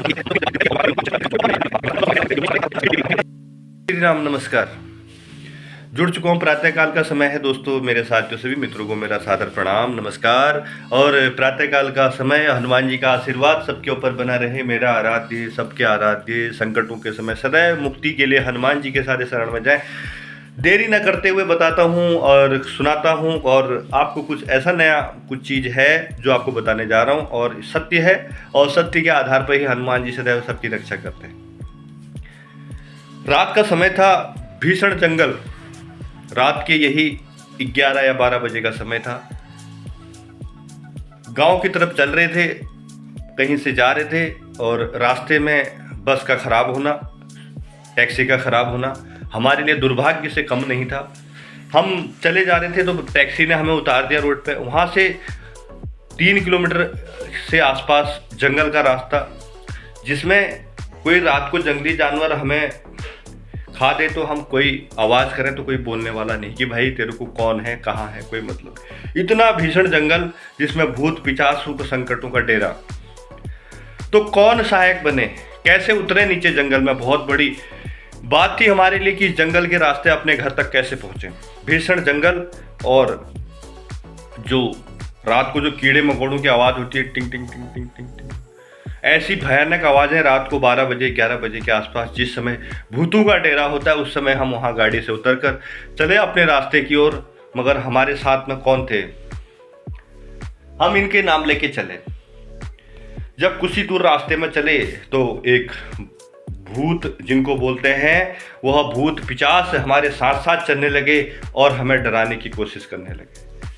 श्री राम, नमस्कार। जुड़ चुका हूँ, प्रातःकाल का समय है दोस्तों। मेरे साथियों सभी मित्रों को मेरा सादर प्रणाम, नमस्कार। और प्रातःकाल का समय, हनुमान जी का आशीर्वाद सबके ऊपर बना रहे। मेरा आराध्य, सबके आराध्य, संकटों के समय सदैव मुक्ति के लिए हनुमान जी के सारे शरण में जाएं। देरी न करते हुए बताता हूँ और सुनाता हूँ, और आपको कुछ ऐसा नया कुछ चीज़ है जो आपको बताने जा रहा हूँ, और सत्य है, और सत्य के आधार पर ही हनुमान जी सदैव सबकी रक्षा करते हैं। रात का समय था, भीषण जंगल। रात के यही 11 या 12 बजे का समय था। गांव की तरफ चल रहे थे, कहीं से जा रहे थे, और रास्ते में बस का खराब होना, टैक्सी का खराब होना हमारे लिए दुर्भाग्य से कम नहीं था। हम चले जा रहे थे तो टैक्सी ने हमें उतार दिया रोड पे। वहाँ से 3 किलोमीटर से आसपास जंगल का रास्ता, जिसमें कोई रात को जंगली जानवर हमें खा दे तो हम कोई आवाज़ करें तो कोई बोलने वाला नहीं कि भाई तेरे को कौन है, कहाँ है, कोई मतलब। इतना भीषण जंगल जिसमें भूत पिशाच सुख संकटों का डेरा। तो कौन सहायक बने, कैसे उतरे नीचे जंगल में, बहुत बड़ी बात थी हमारे लिए कि इस जंगल के रास्ते अपने घर तक कैसे पहुंचे। भीषण जंगल, और जो रात को जो कीड़े मकोड़ों की आवाज़ होती है, टिंग टिंग टिंग टिंग टिंग टिंग, ऐसी भयानक आवाज़ें रात को 12 बजे 11 बजे के आसपास, जिस समय भूतों का डेरा होता है, उस समय हम वहाँ गाड़ी से उतरकर चले अपने रास्ते की ओर। मगर हमारे साथ में कौन थे, हम इनके नाम लेके चले। जब कुछ ही दूर रास्ते में चले तो एक भूत, जिनको बोलते हैं, वह भूत पिशाच हमारे साथ साथ चलने लगे और हमें डराने की कोशिश करने लगे।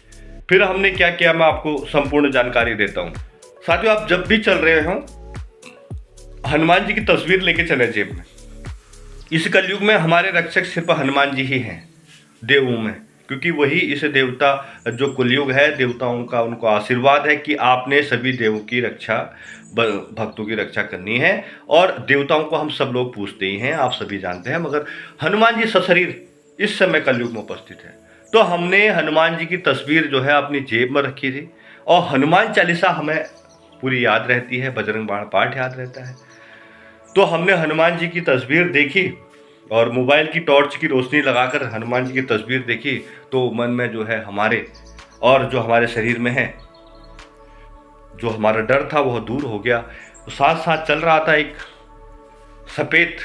फिर हमने क्या किया, मैं आपको संपूर्ण जानकारी देता हूँ। साथियों, आप जब भी चल रहे हो, हनुमान जी की तस्वीर लेके चले जेब में। इस कलयुग में हमारे रक्षक सिर्फ हनुमान जी ही हैं देवों में, क्योंकि वही इस देवता, जो कलयुग है, देवताओं का उनको आशीर्वाद है कि आपने सभी देवों की रक्षा, भक्तों की रक्षा करनी है। और देवताओं को हम सब लोग पूछते ही हैं, आप सभी जानते हैं। मगर हनुमान जी सशरीर इस समय कलयुग में उपस्थित है। तो हमने हनुमान जी की तस्वीर जो है अपनी जेब में रखी थी, और हनुमान चालीसा हमें पूरी याद रहती है, बजरंग बाण पाठ याद रहता है। तो हमने हनुमान जी की तस्वीर देखी, और मोबाइल की टॉर्च की रोशनी लगाकर हनुमान जी की तस्वीर देखी, तो मन में जो है हमारे, और जो हमारे शरीर में है, जो हमारा डर था वह दूर हो गया। तो साथ साथ चल रहा था एक सफ़ेद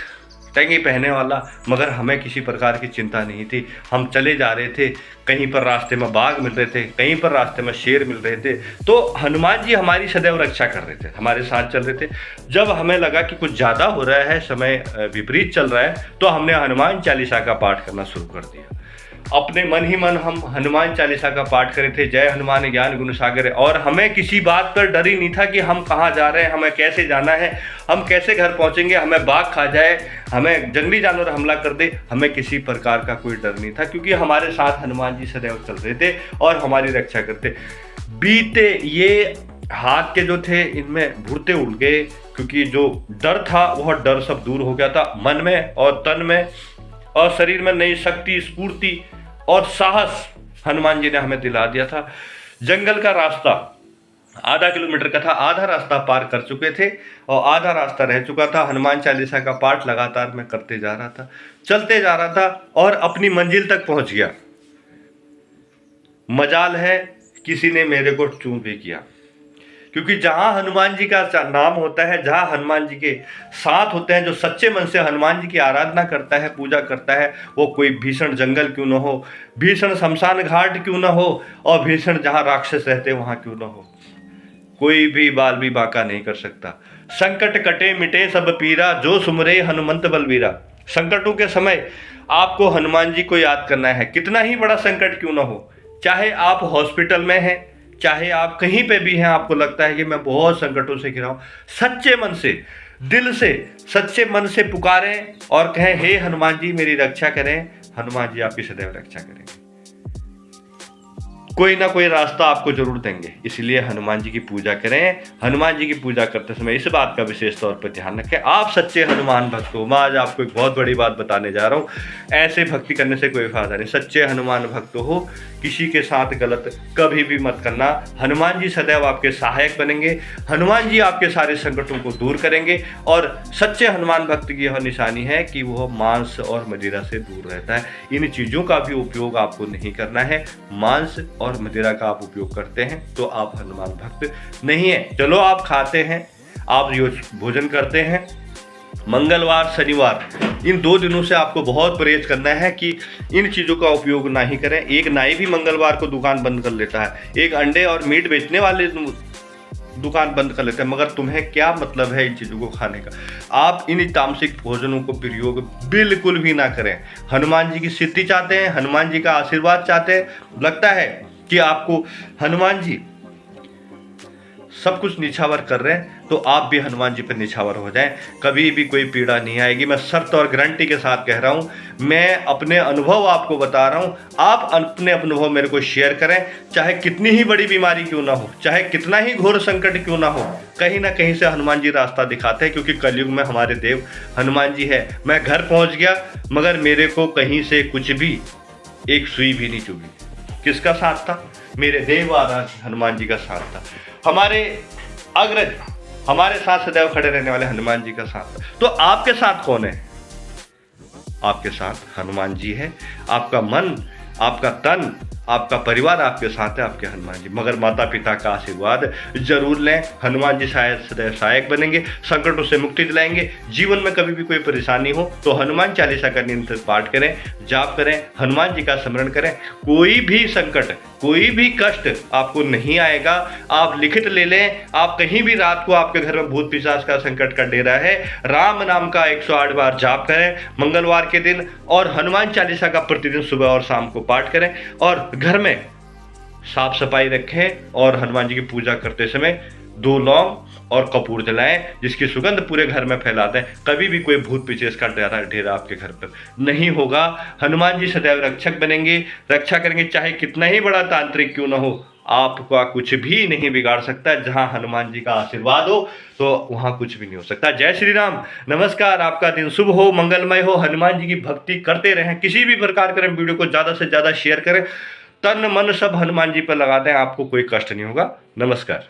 टंगी पहने वाला, मगर हमें किसी प्रकार की चिंता नहीं थी। हम चले जा रहे थे, कहीं पर रास्ते में बाघ मिल रहे थे, कहीं पर रास्ते में शेर मिल रहे थे। तो हनुमान जी हमारी सदैव रक्षा कर रहे थे, हमारे साथ चल रहे थे। जब हमें लगा कि कुछ ज़्यादा हो रहा है, समय विपरीत चल रहा है, तो हमने हनुमान चालीसा का पाठ करना शुरू कर दिया। अपने मन ही मन हम हनुमान चालीसा का पाठ करे थे, जय हनुमान ज्ञान गुण सागर। और हमें किसी बात पर डर ही नहीं था कि हम कहाँ जा रहे हैं, हमें कैसे जाना है, हम कैसे घर पहुँचेंगे, हमें बाघ खा जाए, हमें जंगली जानवर हमला कर दे, हमें किसी प्रकार का कोई डर नहीं था, क्योंकि हमारे साथ हनुमान जी सदैव चल रहे थे और हमारी रक्षा करते। बीते ये हाथ के जो थे, इनमें भुरते उड़ गए, क्योंकि जो डर था वह डर सब दूर हो गया था। मन में और तन में और शरीर में नई शक्ति, स्फूर्ति और साहस हनुमान जी ने हमें दिला दिया था। जंगल का रास्ता आधा किलोमीटर का था, आधा रास्ता पार कर चुके थे और आधा रास्ता रह चुका था। हनुमान चालीसा का पाठ लगातार मैं करते जा रहा था, चलते जा रहा था, और अपनी मंजिल तक पहुंच गया। मजाल है किसी ने मेरे को चूम भी किया, क्योंकि जहाँ हनुमान जी का नाम होता है, जहाँ हनुमान जी के साथ होते हैं, जो सच्चे मन से हनुमान जी की आराधना करता है, पूजा करता है, वो कोई भीषण जंगल क्यों न हो, भीषण शमशान घाट क्यों न हो, और भीषण जहाँ राक्षस रहते हैं वहाँ क्यों न हो, कोई भी बाल भी बांका नहीं कर सकता। संकट कटे मिटे सब पीरा, जो सुमरे हनुमंत बलबीरा। संकटों के समय आपको हनुमान जी को याद करना है, कितना ही बड़ा संकट क्यों न हो। चाहे आप हॉस्पिटल में हैं, चाहे आप कहीं पे भी हैं, आपको लगता है कि मैं बहुत संकटों से घिरा हूं, सच्चे मन से, दिल से, सच्चे मन से पुकारें और कहें, हे हनुमान जी मेरी रक्षा करें। हनुमान जी आपकी सदैव रक्षा करेंगे। कोई ना कोई रास्ता आपको जरूर देंगे। इसलिए हनुमान जी की पूजा करें। हनुमान जी की पूजा करते समय इस बात का विशेष तौर पर ध्यान रखें, आप सच्चे हनुमान भक्त हो। मैं आज आपको एक बहुत बड़ी बात बताने जा रहा हूँ, ऐसे भक्ति करने से कोई फायदा नहीं। सच्चे हनुमान भक्त हो, किसी के साथ गलत कभी भी मत करना। हनुमान जी सदैव आपके सहायक बनेंगे, हनुमान जी आपके सारे संकटों को दूर करेंगे। और सच्चे हनुमान भक्त की यह निशानी है कि वह मांस और मदिरा से दूर रहता है। इन चीज़ों का भी उपयोग आपको नहीं करना है। मांस और मदिरा का आप उपयोग करते हैं तो आप हनुमान भक्त नहीं है। चलो आप खाते हैं, आप भोजन करते हैं, मंगलवार शनिवार इन 2 दिनों से आपको बहुत परहेज करना है कि इन चीज़ों का उपयोग ना ही करें। एक नाई भी मंगलवार को दुकान बंद कर लेता है, एक अंडे और मीट बेचने वाले दुकान बंद कर लेते हैं, मगर तुम्हें क्या मतलब है इन चीज़ों को खाने का। आप इन तामसिक भोजनों को प्रयोग बिल्कुल भी ना करें। हनुमान जी की सिद्धि चाहते हैं, हनुमान जी का आशीर्वाद चाहते हैं, लगता है कि आपको हनुमान जी सब कुछ निछावर कर रहे हैं, तो आप भी हनुमान जी पर निछावर हो जाएं। कभी भी कोई पीड़ा नहीं आएगी। मैं शर्त और गारंटी के साथ कह रहा हूं, मैं अपने अनुभव आपको बता रहा हूं। आप अपने अनुभव मेरे को शेयर करें, चाहे कितनी ही बड़ी बीमारी क्यों ना हो, चाहे कितना ही घोर संकट क्यों ना हो, कहीं ना कहीं से हनुमान जी रास्ता दिखाते हैं। क्योंकि कलयुग में हमारे देव हनुमान जी है। मैं घर पहुँच गया मगर मेरे को कहीं से कुछ भी एक सुई भी नहीं चुभी। किसका साथ था? मेरे देव आराध्य हनुमान जी का साथ था। हमारे अग्रज, हमारे साथ सदैव खड़े रहने वाले हनुमान जी का साथ था। तो आपके साथ कौन है? आपके साथ हनुमान जी है। आपका मन, आपका तन, आपका परिवार आपके साथ है, आपके हनुमान जी। मगर माता पिता का आशीर्वाद जरूर लें। हनुमान जी शायद सदैव सहायक बनेंगे, संकटों से मुक्ति दिलाएंगे। जीवन में कभी भी कोई परेशानी हो तो हनुमान चालीसा का निरंतर पाठ करें, जाप करें, हनुमान जी का स्मरण करें। कोई भी संकट, कोई भी कष्ट आपको नहीं आएगा। आप लिखित ले लें, आप कहीं भी रात को आपके घर में भूत पिशाच का संकट का डेरा है, राम नाम का 108 बार जाप करें मंगलवार के दिन, और हनुमान चालीसा का प्रतिदिन सुबह और शाम को पाठ करें। और घर में साफ सफाई रखें और हनुमान जी की पूजा करते समय 2 लौंग और कपूर जलाएं, जिसकी सुगंध पूरे घर में फैला दें। कभी भी कोई भूत पिशाच का डेरा आपके घर पर नहीं होगा। हनुमान जी सदैव रक्षक बनेंगे, रक्षा करेंगे। चाहे कितना ही बड़ा तांत्रिक क्यों ना हो, आपका कुछ भी नहीं बिगाड़ सकता। जहां हनुमान जी का आशीर्वाद हो तो वहां कुछ भी नहीं हो सकता। जय श्री राम, नमस्कार। आपका दिन शुभ हो, मंगलमय हो। हनुमान जी की भक्ति करते रहें। किसी भी प्रकार करें, वीडियो को ज़्यादा से ज़्यादा शेयर करें, तन मन सब हनुमान जी पर लगा दें, आपको कोई कष्ट नहीं होगा। नमस्कार।